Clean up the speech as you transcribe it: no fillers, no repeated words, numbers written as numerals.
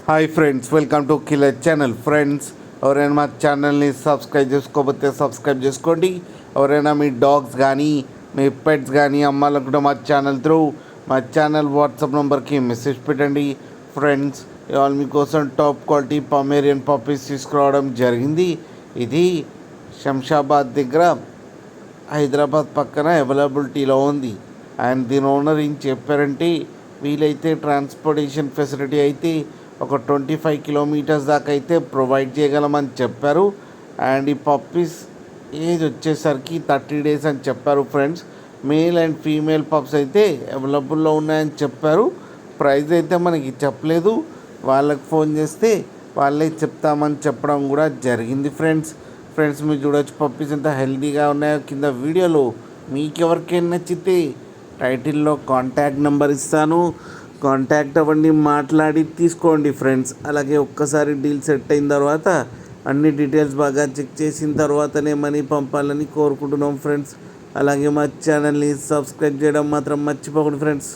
Hi friends, welcome to killer channel. Friends, ఎవరైనా మా ఛానల్ని సబ్స్క్రైబ్ చేసుకోకపోతే సబ్స్క్రైబ్ చేసుకోండి. ఎవరైనా మీ డాగ్స్ కానీ మీ పెట్స్ కానీ అమ్మాలనుకుంటే మా ఛానల్ త్రూ మా ఛానల్ వాట్సాప్ నెంబర్కి మెసేజ్ పెట్టండి. ఫ్రెండ్స్, ఇవాళ మీకోసం టాప్ క్వాలిటీ పమేరియన్ పప్పీస్ తీసుకురావడం జరిగింది. ఇది శంషాబాద్ దగ్గర హైదరాబాద్ పక్కన అవైలబిలిటీలో ఉంది. అండ్ దీని ఓనర్ ఏం చెప్పారంటే, వీలైతే ట్రాన్స్పోర్టేషన్ ఫెసిలిటీ అయితే ఒక 25 కిలోమీటర్స్ దాకా అయితే ప్రొవైడ్ చేయగలమని చెప్పారు. అండ్ ఈ పప్పీస్ ఏజ్ వచ్చేసరికి 30 డేస్ అని చెప్పారు. Friends, male and female pups అయితే అవైలబుల్లో ఉన్నాయని చెప్పారు. ప్రైస్ అయితే మనకి చెప్పలేదు. వాళ్ళకి ఫోన్ చేస్తే వాళ్ళే చెప్తామని చెప్పడం కూడా జరిగింది. ఫ్రెండ్స్ మీరు చూడొచ్చు పప్పీస్ ఎంత హెల్తీగా ఉన్నాయో. కింద వీడియోలో మీకు ఎవరికైనా నచ్చితే టైటిల్లో కాంటాక్ట్ నెంబర్ ఇస్తాను, కాంటాక్ట్ అవ్వండి, మాట్లాడి తీసుకోండి ఫ్రెండ్స్. అలాగే ఒక్కసారి డీల్ సెట్ అయిన తర్వాత అన్ని డీటెయిల్స్ బాగా చెక్ చేసిన తర్వాతనే మనీ పంపాలని కోరుకుంటున్నాం ఫ్రెండ్స్. అలాగే మా ఛానల్ని సబ్స్క్రైబ్ చేయడం మాత్రం మర్చిపోకండి ఫ్రెండ్స్.